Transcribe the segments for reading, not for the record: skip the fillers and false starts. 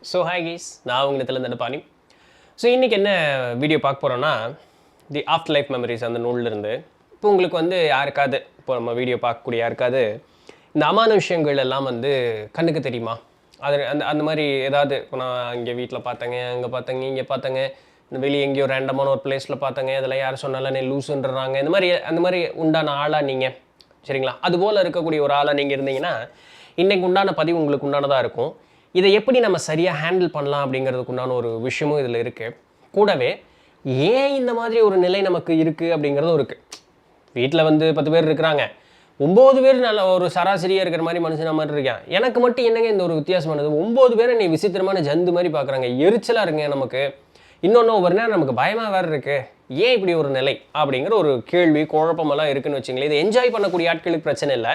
So hi keys, நான் உங்கள் Dandapani. So இன்றைக்கி என்ன வீடியோ பார்க்க போகிறோன்னா, தி ஆஃப்டர் லைஃப் மெமரிஸ் அந்த நூல்லேருந்து. இப்போ உங்களுக்கு வந்து யாருக்காவது, இப்போ நம்ம வீடியோ பார்க்கக்கூடிய யாருக்காவது இந்த அமானுஷ்யங்கள் எல்லாம் வந்து கண்ணுக்கு தெரியுமா? அது அந்த அந்த மாதிரி ஏதாவது, இப்போ நான் இங்கே வீட்டில் பார்த்தேங்க, அங்கே பார்த்தேங்க, இங்கே பார்த்தேங்க, இந்த வெளியே எங்கேயோ ரேண்டமான ஒரு பிளேஸில் பார்த்தேங்க, இதெல்லாம் யார் சொன்னாலும் நீ லூசுன்றாங்க, இந்த மாதிரி அந்த மாதிரி உண்டான ஆளாக நீங்கள், சரிங்களா? அதுபோல் இருக்கக்கூடிய ஒரு ஆளாக நீங்கள் இருந்தீங்கன்னா இன்றைக்கு உண்டான பதிவு உங்களுக்கு உண்டானதாக இருக்கும். இதை எப்படி நம்ம சரியாக ஹேண்டில் பண்ணலாம் அப்படிங்கிறதுக்கு உண்டான ஒரு விஷயமும் இதில் இருக்குது. கூடவே ஏன் இந்த மாதிரி ஒரு நிலை நமக்கு இருக்குது அப்படிங்கிறதும் இருக்குது. வீட்டில் வந்து 10 பேர் இருக்கிறாங்க, 9 பேர் நல்ல ஒரு சராசரியாக இருக்கிற மாதிரி மனுஷன மாதிரி இருக்கேன். எனக்கு மட்டும் என்னங்க இந்த ஒரு வித்தியாசமானது? 9 பேர் என்னை விசித்திரமான ஜந்து மாதிரி பார்க்குறாங்க, எரிச்சலாக இருக்குங்க நமக்கு. இன்னொன்று ஒவ்வொரு நேரம் நமக்கு பயமாக வேறு இருக்குது. ஏன் இப்படி ஒரு நிலை அப்படிங்கிற ஒரு கேள்வி குழப்பமெல்லாம் இருக்குதுன்னு வச்சுங்களேன். இதை என்ஜாய் பண்ணக்கூடிய ஆட்களுக்கு பிரச்சனை இல்லை.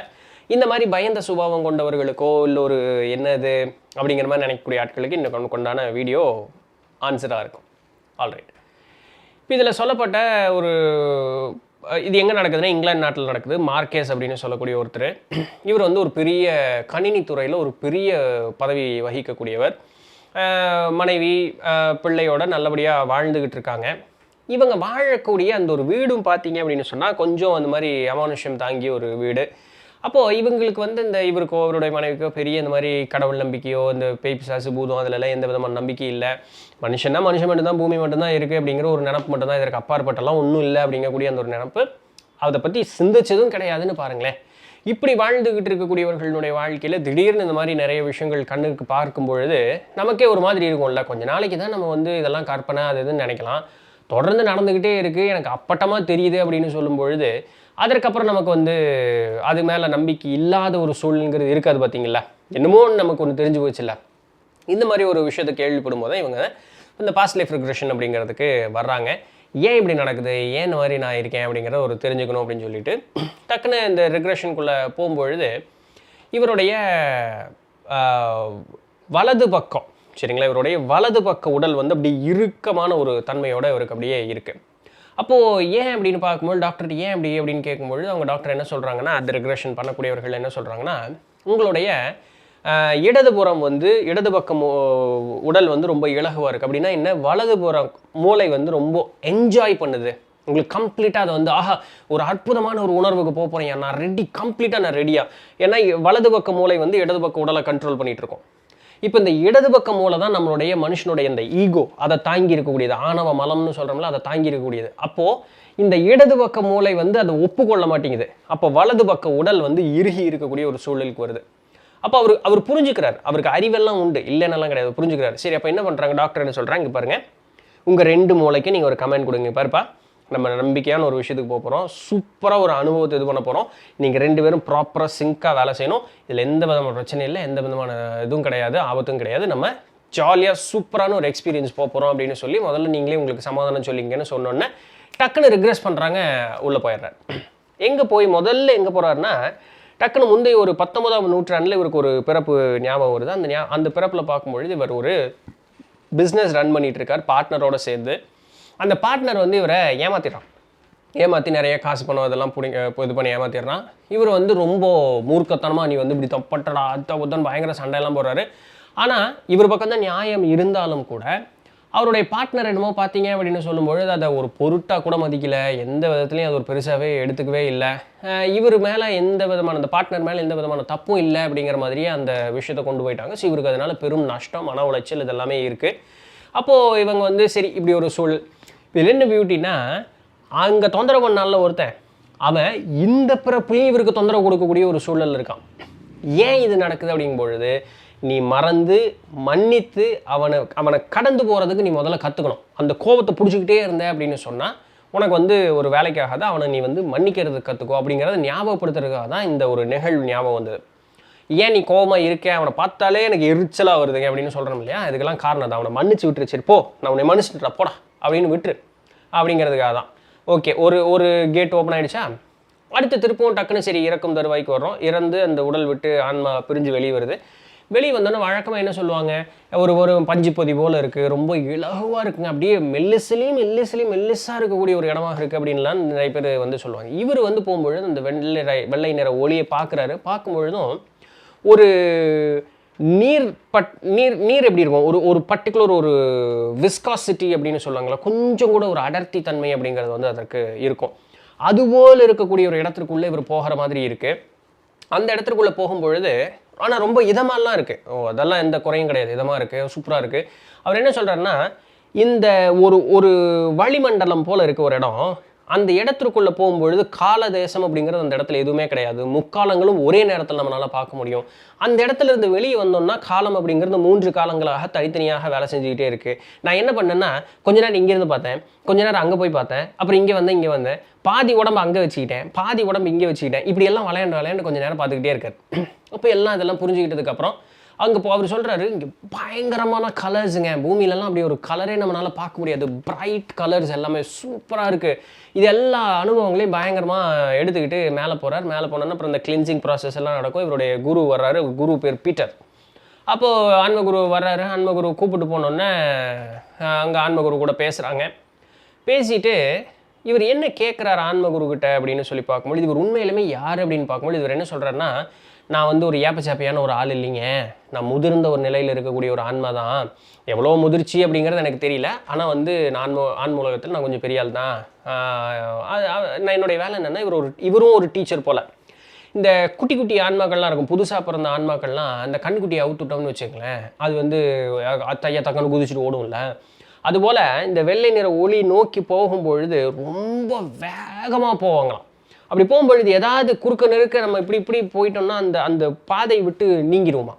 இந்த மாதிரி பயந்த சுபாவம் கொண்டவர்களுக்கோ இல்லை ஒரு என்னது அப்படிங்கிற மாதிரி நினைக்கக்கூடிய ஆட்களுக்கு இன்னும் கொண்டான வீடியோ ஆன்சராக இருக்கும். ஆல்ரைட். இப்போ இதில் சொல்லப்பட்ட ஒரு இது எங்கே நடக்குதுன்னா, இங்கிலாந்து நாட்டில் நடக்குது. மார்க்கேஸ் அப்படின்னு சொல்லக்கூடிய ஒருத்தர். இவர் வந்து ஒரு பெரிய கணினித்துறையில் ஒரு பெரிய பதவி வகிக்கக்கூடியவர். மனைவி பிள்ளையோட நல்லபடியாக வாழ்ந்துக்கிட்டு இருக்காங்க. இவங்க வாழக்கூடிய அந்த ஒரு வீடும் பார்த்தீங்க அப்படின்னு சொன்னால் கொஞ்சம் அந்த மாதிரி அமானுஷ்யம் தாங்கிய ஒரு வீடு. அப்போது இவங்களுக்கு வந்து இந்த இவருக்கோ அவருடைய மனைவிக்கோ பெரிய இந்த மாதிரி கடவுள் நம்பிக்கையோ இந்த பேய் பிசாசு பூதம் அதிலெல்லாம் எந்த விதமான நம்பிக்கை இல்லை. மனுஷன் மட்டும்தான், பூமி மட்டும்தான் இருக்குது அப்படிங்கிற ஒரு நினப்பு மட்டும்தான், இதற்கு அப்பாற்பட்டெல்லாம் ஒன்றும் இல்லை அப்படிங்கக்கூடிய அந்த ஒரு நினப்பு. அதை பற்றி சிந்திச்சதும் கிடையாதுன்னு பாருங்களேன். இப்படி வாழ்ந்துக்கிட்டு இருக்கக்கூடியவர்களுடைய வாழ்க்கையில் திடீர்னு இந்த மாதிரி நிறைய விஷயங்கள் கண்ணுக்கு பார்க்கும் பொழுது நமக்கே ஒரு மாதிரி இருக்கும்ல. கொஞ்ச நாளைக்கு தான் நம்ம வந்து இதெல்லாம் கற்பனை அது இதுன்னு நினைக்கலாம். தொடர்ந்து நடந்துக்கிட்டே இருக்குது, எனக்கு அப்பட்டமாக தெரியுது அப்படின்னு சொல்லும் பொழுது அதற்கப்புறம் நமக்கு வந்து அது மேலே நம்பிக்கை இல்லாத ஒரு சூழ்நிலைங்கிறது இருக்காது. பார்த்தீங்களா, என்னமோ நமக்கு ஒன்று தெரிஞ்சு போச்சுல்ல. இந்த மாதிரி ஒரு விஷயத்தை கேள்விப்படும் போது இவங்க இந்த பாஸ்ட் லைஃப் ரிக்ரெஷன் அப்படிங்கிறதுக்கு வர்றாங்க. ஏன் இப்படி நடக்குது, ஏன் இந்த மாதிரி நான் இருக்கேன் அப்படிங்கிறத ஒரு தெரிஞ்சுக்கணும் அப்படின்னு சொல்லிட்டு டக்குன்னு இந்த ரிக்ரெஷனுக்குள்ளே போகும்பொழுது இவருடைய வலது பக்கம், சரிங்களா, இவருடைய வலது பக்க உடல் வந்து அப்படி இறுக்கமான ஒரு தன்மையோடு இவருக்கு அப்படியே இருக்குது. அப்போது ஏன் அப்படின்னு பார்க்கும்போது டாக்டர் ஏன் அப்படி அப்படின்னு கேட்கும்பொழுது அவங்க டாக்டர் என்ன சொல்கிறாங்கன்னா, அந்த ரிக்ரெஷன் பண்ணக்கூடியவர்கள் என்ன சொல்கிறாங்கன்னா, உங்களுடைய இடதுபுறம் வந்து இடது பக்கம் உடல் வந்து ரொம்ப இலகுவாக இருக்குது. அப்படின்னா என்ன, வலதுபுறம் மூளை வந்து ரொம்ப என்ஜாய் பண்ணுது. உங்களுக்கு கம்ப்ளீட்டாக அதை வந்து ஆஹா ஒரு அற்புதமான ஒரு உணர்வுக்கு போக போகிறீங்க, நான் ரெடி, கம்ப்ளீட்டாக நான் ரெடியாக. ஏன்னா வலது பக்க மூளை வந்து இடது பக்க உடலை கண்ட்ரோல் பண்ணிகிட்டு இருக்கோம். இப்போ இந்த இடது பக்க மூளை தான் நம்மளுடைய மனுஷனுடைய இந்த ஈகோ, அதை தாங்கி இருக்கக்கூடியது, ஆணவ மலம்னு சொல்கிறோம்ல, அதை தாங்கி இருக்கக்கூடியது. அப்போது இந்த இடது பக்க மூளை வந்து அதை ஒப்புக்கொள்ள மாட்டேங்குது. அப்போ வலது பக்க உடல் வந்து இறுகி இருக்கக்கூடிய ஒரு சூழலுக்கு வருது. அப்போ அவர் புரிஞ்சுக்கிறார், அவருக்கு அறிவெல்லாம் உண்டு, இல்லைன்னெல்லாம் கிடையாது, புரிஞ்சுக்கிறார். சரி, அப்போ என்ன பண்ணுறாங்க டாக்டர் என்ன சொல்கிறாங்க, இங்கே பாருங்கள், உங்கள் 2 மூளைக்கு நீங்கள் ஒரு கமெண்ட் கொடுங்க. பாருப்பா, நம்ம நம்பிக்கையான ஒரு விஷயத்துக்கு போக போகிறோம், சூப்பராக ஒரு அனுபவத்தை இது பண்ண போகிறோம், நீங்கள் 2 பேரும் ப்ராப்பராக சிங்காக வேலை செய்யணும், இதில் எந்த விதமான பிரச்சனையும் இல்லை, எந்த விதமான இதுவும் கிடையாது, ஆபத்தும் கிடையாது, நம்ம ஜாலியாக சூப்பரான ஒரு எக்ஸ்பீரியன்ஸ் போக போகிறோம் அப்படின்னு சொல்லி முதல்ல நீங்களே உங்களுக்கு சமாதானம் சொல்லிங்கன்னு சொன்னோன்னே டக்குன்னு ரிக்ரெஸ் பண்ணுறாங்க, உள்ளே போயிடுறாரு. முதல்ல எங்கே போகிறாருன்னா, டக்குன்னு முந்தைய ஒரு 19ஆம் நூற்றாண்டில் இவருக்கு ஒரு பிறப்பு ஞாபகம் வருது. அந்த பிறப்பில் பார்க்கும்பொழுது இவர் ஒரு பிஸ்னஸ் ரன் பண்ணிகிட்டு இருக்கார் பார்ட்னரோடு சேர்ந்து. அந்த பார்ட்னர் வந்து இவரை ஏமாற்றி நிறைய காசு பணம் இதெல்லாம் இது பண்ணி ஏமாற்றிடுறான். இவர் வந்து ரொம்ப மூர்க்கத்தனமாக நீ வந்து இப்படி தப்பட்டடா அத்தன் பயங்கர சண்டையெல்லாம் போடுறாரு. ஆனால் இவர் பக்கம் தான் நியாயம் இருந்தாலும் கூட அவருடைய பார்ட்னர் என்னமோ பார்த்தீங்க அப்படின்னு சொல்லும்பொழுது அதை ஒரு பொருட்டாக கூட மதிக்கலை, எந்த விதத்துலையும் அது ஒரு பெருசாகவே எடுத்துக்கவே இல்லை. இவர் மேலே எந்த விதமான, அந்த பார்ட்னர் மேலே எந்த விதமான தப்பும் இல்லை அப்படிங்கிற மாதிரியே அந்த விஷயத்தை கொண்டு போயிட்டாங்க. ஸோ இவருக்கு அதனால் பெரும் நஷ்டம், மன உளைச்சல் இதெல்லாமே இருக்குது. அப்போது இவங்க வந்து சரி இப்படி ஒரு சூழல். இதில் என்ன பியூட்டின்னா, அங்கே தொந்தரவு பண்ணால ஒருத்தன் அவன் இந்த பிறப்புலையும் இவருக்கு தொந்தரவு கொடுக்கக்கூடிய ஒரு சூழல் இருக்கான். ஏன் இது நடக்குது அப்படிங்கும்பொழுது நீ மறந்து மன்னித்து அவனை கடந்து போகிறதுக்கு நீ முதல்ல கற்றுக்கணும். அந்த கோபத்தை பிடிச்சிக்கிட்டே இருந்த அப்படின்னு சொன்னால் உனக்கு வந்து ஒரு வேலைக்காகாத, அவனை நீ வந்து மன்னிக்கிறதுக்கு கற்றுக்கோ அப்படிங்கிறத ஞாபகப்படுத்துறதுக்காக தான் இந்த ஒரு நிகழ்வு ஞாபகம் வந்தது. ஏன் நீ கோபமாக இருக்கேன், அவனை பார்த்தாலே எனக்கு எரிச்சலாக வருதுங்க அப்படின்னு சொல்கிறோம் இல்லையா, இதுக்கெல்லாம் காரணம் தான். அவனை மன்னிச்சு விட்டுரு, சரி போ, நான் உன்னை மன்னிச்சுட்டுறா போடா அப்படின்னு விட்டுரு அப்படிங்கிறதுக்காக தான். ஓகே, ஒரு கேட் ஓப்பன் ஆகிடுச்சா, அடுத்த திருப்பவும் டக்குன்னு சரி இறக்கும் தருவாய்க்கு வர்றோம். இறந்து அந்த உடல் விட்டு ஆன்மா பிரிஞ்சு வெளியே வருது. வெளியே வந்தோன்னா வழக்கமாக என்ன சொல்லுவாங்க, ஒரு பஞ்சு பொதி போல் இருக்குது, ரொம்ப இலகுவாக இருக்குங்க, அப்படியே மெல்லிஸாக இருக்கக்கூடிய ஒரு இடமாக இருக்குது அப்படின்லாம் நிறைய பேர் வந்து சொல்லுவாங்க. இவர் வந்து போகும்பொழுது அந்த வெள்ளை நிற ஒளியை பார்க்குறாரு. பார்க்கும்பொழுதும் ஒரு நீர் நீர் எப்படி இருக்கும், ஒரு ஒரு பர்டிகுலர் ஒரு விஸ்காசிட்டி அப்படின்னு சொல்லுவாங்களா, கொஞ்சம் கூட ஒரு அடர்த்தி தன்மை அப்படிங்கிறது வந்து அதற்கு இருக்கும். அதுபோல் இருக்கக்கூடிய ஒரு இடத்திற்குள்ளே இவர் போகிற மாதிரி இருக்குது. அந்த இடத்துக்குள்ளே போகும்பொழுது ஆனால் ரொம்ப இதமாலாம் இருக்குது. அதெல்லாம் எந்த குறையும் கிடையாது, இதமாக இருக்குது, சூப்பராக இருக்குது. அவர் என்ன சொல்கிறாருன்னா, இந்த ஒரு ஒரு வளிமண்டலம் போல் இருக்க ஒரு இடம், அந்த இடத்திற்குள்ளே போகும்பொழுது கால தேசம் அப்படிங்கிறது அந்த இடத்துல எதுவுமே கிடையாது. முக்காலங்களும் ஒரே நேரத்தில் நம்மளால் பார்க்க முடியும். அந்த இடத்துல இருந்து வெளியே வந்தோம்னா காலம் அப்படிங்கிறது 3 காலங்களாக தனித்தனியாக வேலை செஞ்சுக்கிட்டே இருக்குது. நான் என்ன பண்ணேன்னா, கொஞ்ச நேரம் இங்கேருந்து பார்த்தேன், கொஞ்ச நேரம் அங்கே போய் பார்த்தேன், அப்புறம் இங்கே வந்தேன், பாதி உடம்பு அங்கே வச்சுக்கிட்டேன், பாதி உடம்பு இங்கே வச்சுக்கிட்டேன், இப்படி எல்லாம் விளையாண்டு கொஞ்சம் நேரம் பார்த்துக்கிட்டே இருக்கார். அப்போ எல்லாம் இதெல்லாம் புரிஞ்சுக்கிட்டதுக்கப்புறம் அங்கே அவர் சொல்கிறாரு, இங்கே பயங்கரமான கலர்ஸுங்க, பூமியிலலாம் அப்படி ஒரு கலரே நம்மளால் பார்க்க முடியாது, பிரைட் கலர்ஸ் எல்லாமே சூப்பராக இருக்குது. இது எல்லா அனுபவங்களையும் பயங்கரமாக எடுத்துக்கிட்டு மேலே போகிறார். மேலே போனோன்னா அப்புறம் இந்த கிளின்சிங் ப்ராசஸ் எல்லாம் நடக்கும். இவருடைய குரு வர்றாரு, குரு பேர் பீட்டர். அப்போது ஆன்மகுரு வர்றாரு. ஆன்மகுரு கூப்பிட்டு போனோன்னே அங்கே ஆன்மகுரு கூட பேசுகிறாங்க. பேசிட்டு இவர் என்ன கேட்குறாரு ஆன்மகுருக்கிட்ட அப்படின்னு சொல்லி பார்க்கும்போது, இவர் உண்மையிலுமே யார் அப்படின்னு பார்க்கும்போது இவர் என்ன சொல்கிறாருன்னா, நான் வந்து ஒரு ஏப்பச்சாப்பியான ஒரு ஆள் இல்லைங்க, நான் முதிர்ந்த ஒரு நிலையில் இருக்கக்கூடிய ஒரு ஆன்மா தான். எவ்வளோ முதிர்ச்சி அப்படிங்கிறது எனக்கு தெரியல, ஆனால் வந்து நான் ஆன்மூலகத்தில் நான் கொஞ்சம் பெரிய ஆள் தான். நான் என்னுடைய வேலை என்னென்னா, இவரும் ஒரு டீச்சர் போல். இந்த குட்டி குட்டி ஆன்மாக்கள்லாம் இருக்கும், புதுசாக பிறந்த ஆன்மாக்கள்லாம் அந்த கண்குட்டியை அவுத்துட்டோம்னு வச்சுக்கங்களேன், அது வந்து தைய தக்கன்னு குதிச்சுட்டு ஓடும்ல. அதுபோல் இந்த வெள்ளை நிற ஒளி நோக்கி போகும்பொழுது ரொம்ப வேகமாக போவாங்களாம். அப்படி போகும்பொழுது ஏதாவது குறுக்க நெருக்க நம்ம இப்படி போயிட்டோம்னா அந்த அந்த பாதையை விட்டு நீங்கிடுவோமா.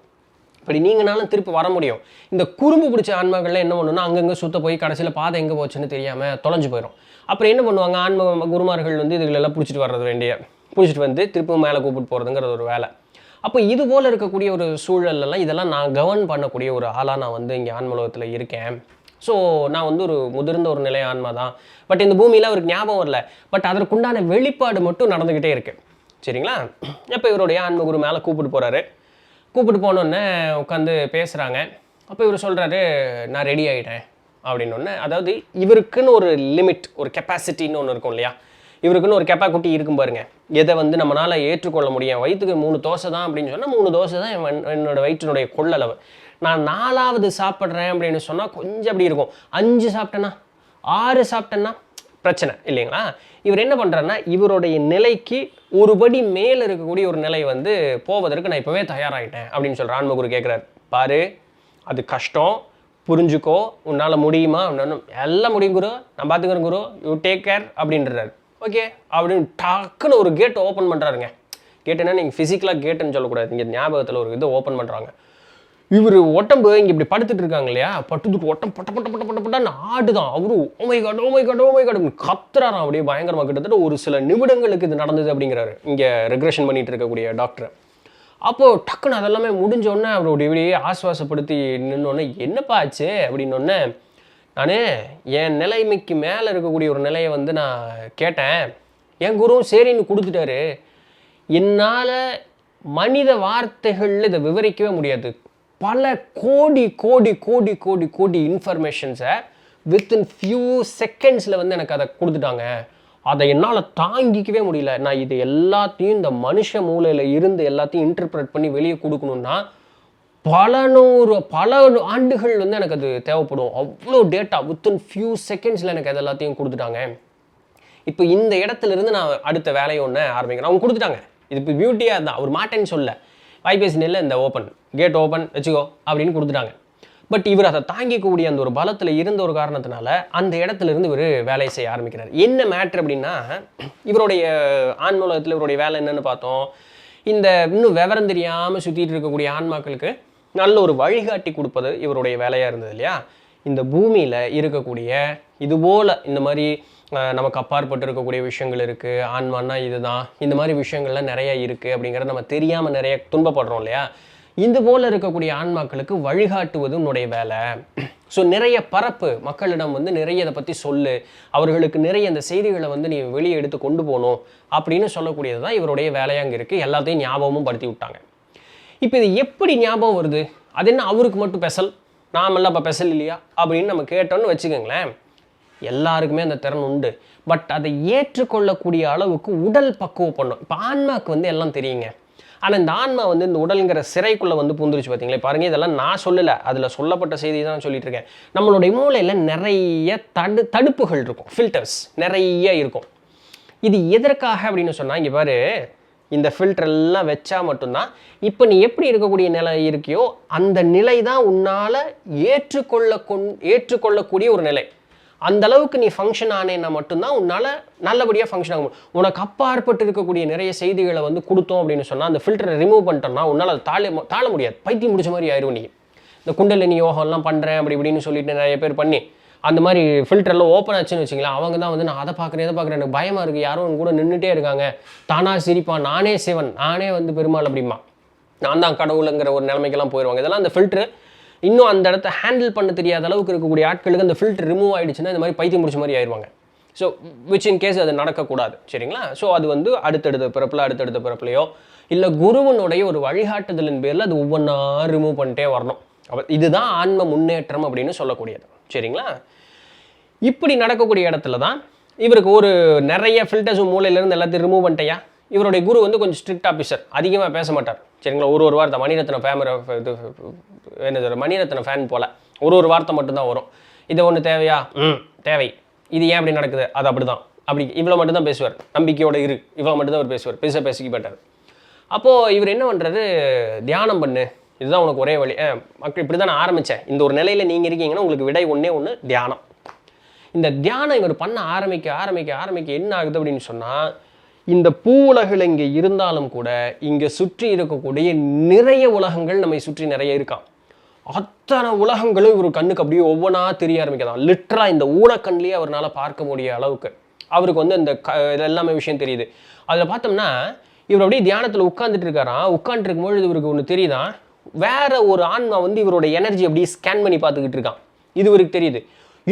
இப்படி நீங்கினாலும் திருப்பி வர முடியும். இந்த குறும்பு பிடிச்ச ஆன்மாக்கள்லாம் என்ன பண்ணுன்னா, அங்கங்கே சுத்த போய் கடைசியில் பாதை எங்கே போச்சுன்னு தெரியாமல் தொலைஞ்சு போயிடும். அப்புறம் என்ன பண்ணுவாங்க, ஆன்ம குருமார்கள் வந்து இதுகளெல்லாம் பிடிச்சிட்டு வர்றது பிடிச்சிட்டு வந்து திருப்பி மேலே கூப்பிட்டு போகிறதுங்கிறது ஒரு வேலை. அப்போ இது போல் இருக்கக்கூடிய ஒரு சூழலெல்லாம் இதெல்லாம் நான் கவர்ன் பண்ணக்கூடிய ஒரு ஆளாக நான் வந்து இங்கே ஆன்மலோகத்தில் இருக்கேன். ஸோ நான் வந்து ஒரு முதிர்ந்த ஒரு நிலை ஆன்மா தான். பட் இந்த பூமியில் அவருக்கு ஞாபகம் வரல, பட் அதற்குண்டான வெளிப்பாடு மட்டும் நடந்துக்கிட்டே இருக்குது. சரிங்களா. அப்போ இவருடைய ஆன்மகுரு மேலே கூப்பிட்டு போகிறாரு. கூப்பிட்டு போனோடனே உட்காந்து பேசுகிறாங்க. அப்போ இவர் சொல்கிறாரு, நான் ரெடி ஆகிட்டேன் அப்படின்னொன்னே. அதாவது இவருக்குன்னு ஒரு லிமிட், ஒரு கெப்பாசிட்டின்னு ஒன்று இருக்கும் இல்லையா, இவருக்குன்னு ஒரு கெப்பாசிட்டி இருக்கும் பாருங்க. எதை வந்து நம்மளால் ஏற்றுக்கொள்ள முடியும். வயிற்றுக்கு 3 தோசை தான் அப்படின்னு சொன்னால் 3 தோசை தான் என்னோடய வயிற்றினுடைய கொள்ளளவு. நான் 4வது சாப்பிட்றேன் அப்படின்னு சொன்னால் கொஞ்சம் அப்படி இருக்கும். 5 சாப்பிட்டேன்னா 6 சாப்பிட்டேன்னா பிரச்சனை இல்லைங்களா. இவர் என்ன பண்ணுறாருன்னா, இவருடைய நிலைக்கு ஒரு படி மேலே இருக்கக்கூடிய ஒரு நிலை வந்து போவதற்கு நான் இப்போவே தயாராகிட்டேன் அப்படின்னு சொல்கிறேன். ஆன்மகுரு கேட்குறாரு, பாரு அது கஷ்டம், புரிஞ்சுக்கோ, உன்னால் முடியுமா அப்படின்னு. எல்லாம் முடியும் குரு, நான் பார்த்துக்கிறேன் குரு, யூ டேக் கேர் அப்படின்றாரு. ஓகே அப்படின்னு டக்குன்னு ஒரு கேட் ஓப்பன் பண்ணுறாருங்க. கேட்டுன்னா நீங்கள் ஃபிசிக்கலாக கேட்டுன்னு சொல்லக்கூடாது, இங்கே ஞாபகத்தில் ஒரு இதை ஓப்பன் பண்ணுறாங்க. இவர் உடம்பு இங்கே இப்படி படுத்துட்டு இருக்காங்க இல்லையா, பட்டுத்துட்டு ஒட்டம் பட்ட பட்ட பட்ட பட்ட பட்டான்னு ஆடுதான். அவரு ஓமை காடு கத்துறாராம் அப்படியே பயங்கரமாக. கிட்டத்தட்ட ஒரு சில நிமிடங்களுக்கு இது நடந்தது அப்படிங்கிறாரு இங்கே ரெக்ரெஷன் பண்ணிட்டு இருக்கக்கூடிய டாக்டர். அப்போது டக்குன்னு அதெல்லாமே முடிஞ்சோடனே அவருடைய இப்படியே ஆஸ்வாசப்படுத்தி நின்னோடனே, என்னப்பா ஆச்சு அப்படின்னோடனே, நான் என் நிலைமைக்கு மேலே இருக்கக்கூடிய ஒரு நிலையை வந்து நான் கேட்டேன். என் குருவும் சரின்னு கொடுத்துட்டாரு. என்னால் மனித வார்த்தைகளில் இதை விவரிக்கவே முடியாது. பல கோடி கோடி கோடி கோடி கோடி இன்ஃபர்மேஷன்ஸை வித்தின் ஃபியூ செகண்ட்ஸில் வந்து எனக்கு அதை கொடுத்துட்டாங்க. அதை என்னால் தாங்கிக்கவே முடியல. நான் இது எல்லாத்தையும் இந்த மனுஷ மூளையில் இருந்து எல்லாத்தையும் இன்டர்பிரட் பண்ணி வெளியே கொடுக்கணுன்னா பல ஆண்டுகள் வந்து எனக்கு அது தேவைப்படும். அவ்வளோ டேட்டா வித்தின் ஃபியூ செகண்ட்ஸில் எனக்கு அது எல்லாத்தையும் கொடுத்துட்டாங்க. இப்போ இந்த இடத்துலேருந்து நான் அடுத்த வேலையை ஒன்று ஆரம்பிக்கிறேன். அவங்க கொடுத்துட்டாங்க. இது இப்போ பியூட்டியாக இருந்தால் அவர் மாட்டேன்னு சொல்ல, வைபேசி நெல்ல இந்த ஓப்பன் கேட் ஓப்பன் வச்சுக்கோ அப்படின்னு கொடுத்துட்டாங்க. பட் இவர் அதை தாங்கிக்கூடிய அந்த ஒரு பலத்தில் இருந்த ஒரு காரணத்தினால அந்த இடத்துல இருந்து இவர் வேலையை செய்ய ஆரம்பிக்கிறார். என்ன மேட்ரு அப்படின்னா, இவருடைய ஆன்மூலகத்தில் இவருடைய வேலை என்னன்னு பார்த்தோம். இந்த இன்னும் விவரம் தெரியாமல் சுற்றிட்டு இருக்கக்கூடிய ஆன்மாக்களுக்கு நல்ல ஒரு வழிகாட்டி கொடுப்பது இவருடைய வேலையாக இருந்தது இல்லையா. இந்த பூமியில் இருக்கக்கூடிய இதுபோல் இந்த மாதிரி நமக்கு அப்பாற்பட்டு இருக்கக்கூடிய விஷயங்கள் இருக்குது, ஆன்மானா இதுதான், இந்த மாதிரி விஷயங்கள்லாம் நிறைய இருக்குது அப்படிங்கிறத நம்ம தெரியாமல் நிறைய துன்பப்படுறோம் இல்லையா. இது போல் இருக்கக்கூடிய ஆன்மாக்களுக்கு வழிகாட்டுவது உன்னுடைய வேலை. ஸோ நிறைய பரப்பு மக்களிடம் வந்து நிறைய இதை பற்றி சொல்லு, அவர்களுக்கு நிறைய அந்த செய்திகளை வந்து நீ வெளியே எடுத்து கொண்டு போகணும் அப்படின்னு சொல்லக்கூடியது தான் இவருடைய வேலையாக அங்கே இருக்குது. எல்லாத்தையும் ஞாபகமும் படுத்தி விட்டாங்க. இப்போ இது எப்படி ஞாபகம் வருது, அது என்ன அவருக்கு மட்டும் பெசல், நாமெல்லாம் இப்போ பெசல் இல்லையா அப்படின்னு நம்ம கேட்டோன்னு வச்சுக்கோங்களேன். எல்லாருக்குமே அந்த திறன் உண்டு. பட் அதை ஏற்றுக்கொள்ளக்கூடிய அளவுக்கு உடல் பக்குவம் பண்ணும். இப்போ ஆன்மாவுக்கு வந்து எல்லாம் தெரியுங்க. ஆனால் இந்த ஆன்மா வந்து இந்த உடலுங்கிற சிறைக்குள்ளே வந்து பூந்துருச்சு பார்த்தீங்களே பாருங்கள். இதெல்லாம் நான் சொல்லலை, அதில் சொல்லப்பட்ட செய்தி தான் சொல்லிட்டு இருக்கேன். நம்மளுடைய மூளையில் நிறைய தடுப்புகள் இருக்கும், ஃபில்டர்ஸ் நிறைய இருக்கும். இது எதற்காக அப்படின்னு சொன்னால், இங்கே பாரு, இந்த ஃபில்டரெல்லாம் வச்சா மட்டும்தான் இப்போ நீ எப்படி இருக்கக்கூடிய நிலை இருக்கியோ அந்த நிலை தான் உன்னால் ஏற்றுக்கொள்ளக்கூடிய ஒரு நிலை. அந்த அளவுக்கு நீ ஃபங்க்ஷன் ஆனேன்னா மட்டும்தான் உன்னால் நல்லபடியாக ஃபங்க்ஷன் ஆகும். உனக்கு அப்பாற்பட்டு இருக்கக்கூடிய நிறைய செய்திகளை வந்து கொடுத்தோம் அப்படின்னு சொன்னால், அந்த ஃபில்டரை ரிமூவ் பண்ணிட்டோம்னா உன்னால் அதை தாழ முடியாது. பைத்தியம் முடிச்ச மாதிரி ஆயிரும். நீ இந்த குண்டலினி யோகம்லாம் பண்ணுறேன் அப்படி இப்படின்னு சொல்லிட்டு நிறைய பேர் பண்ணி அந்த மாதிரி ஃபில்டரில் ஓப்பன் ஆச்சுன்னு வச்சுங்களேன், அவங்க தான் வந்து நான் அதை பார்க்குறேன் இதை பார்க்குறேன், எனக்கு பயமாக இருக்குது, யாரும் கூட நின்றுட்டே இருக்காங்க, தானாக சிரிப்பான், நானே சிவன், நானே வந்து பெருமாள் அப்படிமா, நான் தான் கடவுளுங்கிற ஒரு நிலைமைக்கெல்லாம் போயிடுவாங்க. இதெல்லாம் அந்த ஃபில்ட்ரு இன்னும் அந்த இடத்த ஹேண்டில் பண்ண தெரியாத அளவுக்கு இருக்கக்கூடிய ஆட்களுக்கு அந்த ஃபில்டர் ரிமூவ் ஆகிடுச்சுன்னா இந்த மாதிரி பைத்தியம் முடிச்ச மாதிரி ஆயிடுவாங்க. ஸோ விச் இன் கேஸ் அது நடக்கக்கூடாது, சரிங்களா? ஸோ அது வந்து அடுத்தடுத்த பிறப்புலையோ இல்லை குருவனுடைய ஒரு வழிகாட்டுதலின் பேரில் அது ஒவ்வொன்றா ரிமூவ் பண்ணிட்டே வரணும். அப்போ இதுதான் ஆன்ம முன்னேற்றம் அப்படின்னு சொல்லக்கூடியது, சரிங்களா? இப்படி நடக்கக்கூடிய இடத்துல தான் இவருக்கு ஒரு நிறைய ஃபில்டர்ஸ் மூலையிலேருந்து எல்லாத்தையும் ரிமூவ் பண்ணிட்டையா. இவருடைய குரு வந்து கொஞ்சம் ஸ்ட்ரிக்ட் ஆஃபீஸர், அதிகமாக பேச மாட்டார், சரிங்களா? ஒரு வார்த்தை மணிரத்னம் ஃபேன் போல் ஒரு வார்த்தை மட்டும்தான் வரும். இது ஒன்று தேவையா? தேவை. இது ஏன் அப்படி நடக்குது? அது அப்படி தான், அப்படி இவ்வளோ மட்டும்தான் பேசுவார். நம்பிக்கையோட இவ்வளோ மட்டும்தான் அவர் பேசுவார், பேசிக்க மாட்டார். அப்போது இவர் என்ன பண்ணுறது, தியானம் பண்ணு, இதுதான் உனக்கு ஒரே வழி. மக்கள் இப்படி தான் நான் ஆரம்பித்தேன். இந்த ஒரு நிலையில் நீங்கள் இருக்கீங்கன்னா உங்களுக்கு விடை ஒன்று தியானம். இந்த தியானம் இவர் பண்ண ஆரம்பிக்க என்ன ஆகுது அப்படின்னு சொன்னால், இந்த பூ உலகில் இங்கே இருந்தாலும் கூட இங்கே சுற்றி இருக்கக்கூடிய நிறைய உலகங்கள் நம்மை சுற்றி நிறைய இருக்கான். அத்தனை உலகங்களும் இவர் கண்ணுக்கு அப்படியே ஒவ்வொன்றா தெரிய ஆரம்பிக்கலாம். லிட்டராக இந்த ஊனக்கண்லேயே அவரால் பார்க்க முடிய அளவுக்கு அவருக்கு வந்து இந்த எல்லாமே விஷயம் தெரியுது. அதில் பார்த்தோம்னா இவர் அப்படியே தியானத்தில் உட்காந்துட்டு இருக்காராம். உட்காந்துருக்கும்பொழுது இவருக்கு ஒன்று தெரியுதான், வேற ஒரு ஆன்மா வந்து இவரோட எனர்ஜி அப்படியே ஸ்கேன் பண்ணி பார்த்துக்கிட்டு இருக்கான். இது இவருக்கு தெரியுது.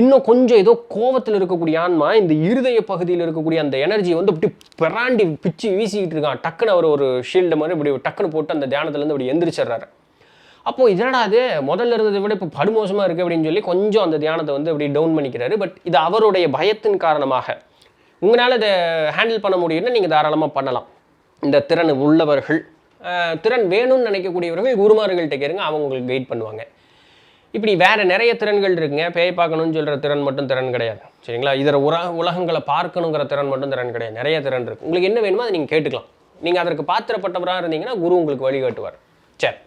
இன்னும் கொஞ்சம் ஏதோ கோபத்தில் இருக்கக்கூடிய ஆன்மா இந்த இருதய பகுதியில் இருக்கக்கூடிய அந்த எனர்ஜி வந்து அப்படி பிராண்டி பிச்சு வீசிக்கிட்டு இருக்கான். டக்குன்னு அவர் ஒரு ஷீல்டு மாதிரி இப்படி டக்குன்னு போட்டு அந்த தியானத்துலேருந்து அப்படி எந்திரிச்சிடுறாரு. அப்போது இதனடா அது முதல்ல இருந்ததை விட இப்போ படுமோசமாக இருக்குது அப்படின்னு சொல்லி கொஞ்சம் அந்த தியானத்தை வந்து அப்படி டவுன் பண்ணிக்கிறாரு. பட் இது அவருடைய பயத்தின் காரணமாக. உங்களால் இதை ஹேண்டில் பண்ண முடியும்னா நீங்கள் தாராளமாக பண்ணலாம். இந்த திறன் உள்ளவர்கள், திறன் வேணும்னு நினைக்கக்கூடியவர்கள் குருமார்கள்ட்ட கேளுங்க, அவங்க உங்களுக்கு கைட் பண்ணுவாங்க. இப்படி வேறு நிறைய திறன்கள் இருக்குங்க. பேய் பார்க்கணும்னு சொல்கிற திறன் மட்டும் திறன் கிடையாது, சரிங்களா? இதர உலகங்களை பார்க்கணுங்கிற திறன் மட்டும் திறன் கிடையாது, நிறைய திறன் இருக்குது. உங்களுக்கு என்ன வேணுமோ அதை நீங்கள் கேட்டுக்கலாம். நீங்கள் அதற்கு பாத்திரப்பட்டவராக இருந்தீங்கன்னா குரு உங்களுக்கு வழிகாட்டுவார். சரி,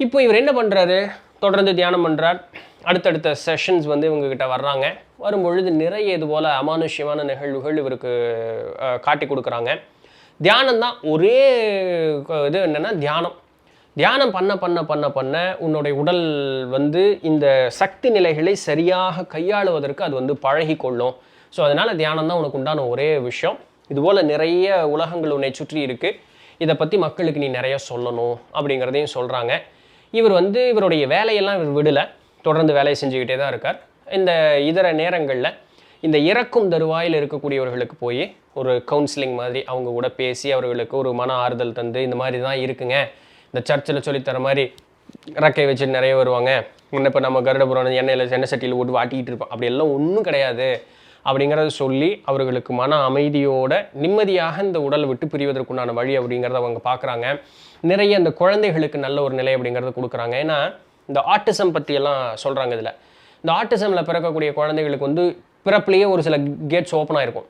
இப்போ இவர் என்ன பண்ணுறாரு, தொடர்ந்து தியானம் பண்ணுறார். அடுத்தடுத்த செஷன்ஸ் வந்து இவங்ககிட்ட வர்றாங்க. வரும்பொழுது நிறைய இது போல் அமானுஷ்யமான நிகழ்வுகள் இவருக்கு காட்டி கொடுக்குறாங்க. தியானம் தான் ஒரே இது என்னென்னா, தியானம் பண்ண உன்னுடைய உடல் வந்து இந்த சக்தி நிலைகளை சரியாக கையாளுவதற்கு அது வந்து பழகி கொள்ளும். ஸோ அதனால் தியானம் தான் உனக்கு உண்டான ஒரே விஷயம். இதுபோல் நிறைய உலகங்கள் உன்னை சுற்றி இருக்குது, இதை பற்றி மக்களுக்கு நீ நிறைய சொல்லணும் அப்படிங்கிறதையும் சொல்கிறாங்க. இவர் வந்து இவருடைய வேலையெல்லாம் இவர் விடலை, தொடர்ந்து வேலையை செஞ்சுக்கிட்டே தான் இருக்கார். இந்த இதர நேரங்களில் இந்த இறக்கும் தருவாயில் இருக்கக்கூடியவர்களுக்கு போய் ஒரு கவுன்சிலிங் மாதிரி அவங்க கூட பேசி அவர்களுக்கு ஒரு மன ஆறுதல் தந்து, இந்த மாதிரி தான் இருக்குங்க, இந்த சர்ச்சில் சொல்லித்தர மாதிரி ரக்கை வச்சுட்டு நிறைய வருவாங்க, இப்போ நம்ம கருடபுரம் எண்ணெய் சட்டியில் போட்டு வாட்டிக்கிட்டு இருப்போம், அப்படி எல்லாம் ஒன்றும் கிடையாது அப்படிங்கிறத சொல்லி அவர்களுக்கு மன அமைதியோட நிம்மதியாக இந்த உடலை விட்டு பிரிவதற்குண்டான வழி அப்படிங்கிறத அவங்க பார்க்குறாங்க. நிறைய இந்த குழந்தைகளுக்கு நல்ல ஒரு நிலை அப்படிங்கிறத கொடுக்குறாங்க. ஏன்னா இந்த ஆட்டிசம் பற்றியெல்லாம் சொல்கிறாங்க. இதில் இந்த ஆட்டிசமில் பிறக்கக்கூடிய குழந்தைகளுக்கு வந்து பிறப்புலேயே ஒரு சில கேட்ஸ் ஓப்பன் ஆகிருக்கும்.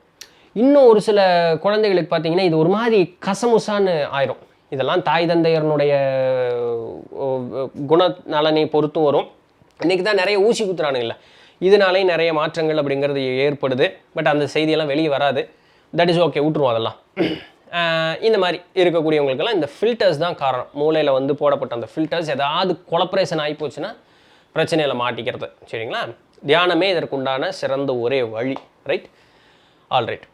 இன்னும் ஒரு சில குழந்தைகளுக்கு பார்த்திங்கன்னா இது ஒரு மாதிரி கசமுசான்னு ஆயிரும். இதெல்லாம் தாய் தந்தையரனுடைய குணநலனை பொறுத்தும் வரும். இன்றைக்கி தான் நிறைய ஊசி குத்துறானுங்கள, இதனாலே நிறைய மாற்றங்கள் அப்படிங்கிறது ஏற்படுது. பட் அந்த செய்தியெல்லாம் வெளியே வராது. தட் இஸ் ஓகே, விட்டுருவோம் அதெல்லாம். இந்த மாதிரி இருக்கக்கூடியவங்களுக்கெல்லாம் இந்த ஃபில்டர்ஸ் தான் காரணம். மூளையில் வந்து போடப்பட்ட அந்த ஃபில்டர்ஸ் ஏதாவது கொலப்ரேஷன் ஆகி போச்சுன்னா பிரச்சனையில் மாட்டிக்கிறது, சரிங்களா? தியானமே இதற்குண்டான சிறந்த ஒரே வழி, ரைட்? ஆல்ரைட்.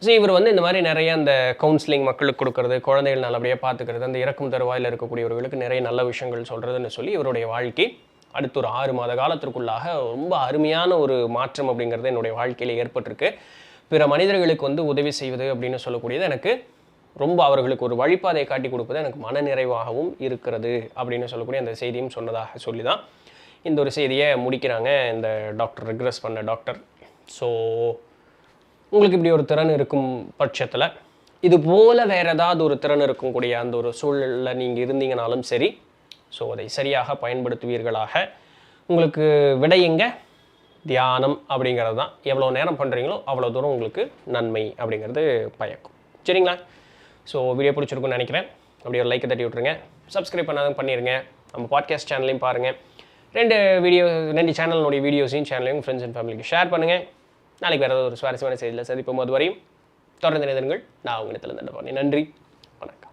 ஸோ இவர் வந்து இந்த மாதிரி நிறைய அந்த கவுன்சிலிங் மக்களுக்கு கொடுக்குறது, குழந்தைகள் நல்லபடியாக பார்த்துக்கிறது, அந்த இறக்கும் தருவாயில் இருக்கக்கூடியவர்களுக்கு நிறைய நல்ல விஷயங்கள் சொல்கிறதுன்னு சொல்லி இவருடைய வாழ்க்கை அடுத்த ஒரு 6 மாத காலத்திற்குள்ளாக ரொம்ப அருமையான ஒரு மாற்றம் அப்படிங்கிறது என்னுடைய வாழ்க்கையில் ஏற்பட்டிருக்கு. பிற மனிதர்களுக்கு வந்து உதவி செய்வது அப்படின்னு சொல்லக்கூடியது எனக்கு ரொம்ப, அவர்களுக்கு ஒரு வழிபாதையை காட்டி கொடுப்பது எனக்கு மனநிறைவாகவும் இருக்கிறது அப்படின்னு சொல்லக்கூடிய அந்த செய்தியும் சொன்னதாக சொல்லி தான் இந்த ஒரு செய்தியை முடிக்கிறாங்க இந்த டாக்டர் ரெக்ரெஸ் பண்ண டாக்டர். ஸோ உங்களுக்கு இப்படி ஒரு திறன் இருக்கும் பட்சத்தில் இது போல் வேறு ஏதாவது ஒரு திறன் இருக்கக்கூடிய அந்த ஒரு சூழலில் நீங்கள் இருந்தீங்கனாலும் சரி, ஸோ அதை சரியாக பயன்படுத்துவீர்களாக. உங்களுக்கு விடையுங்க தியானம் அப்படிங்கிறது தான். எவ்வளோ நேரம் பண்ணுறீங்களோ அவ்வளோ தூரம் உங்களுக்கு நன்மை அப்படிங்கிறது பயக்கும். சரிங்களா? ஸோ வீடியோ பிடிச்சிருக்குன்னு நினைக்கிறேன். அப்படியே ஒரு லைக்கை தட்டி விட்ருங்க. சப்ஸ்கிரைப் பண்ணாதான் பண்ணிடுங்க. நம்ம பாட்காஸ்ட் சேனலையும் பாருங்கள். 2 சேனலினுடைய வீடியோஸையும் சேனலையும் ஃப்ரெண்ட்ஸ் அண்ட் ஃபேமிலிக்கு ஷேர் பண்ணுங்கள். நாளைக்கு வேறு ஏதாவது ஒரு சுவாரஸ்யமான செய்தியில் சந்திப்போம். அது வரையும் தொடர்ந்து நிறுத்துங்கள். நான் உங்கள் இடத்துல நன்றி. வணக்கம்.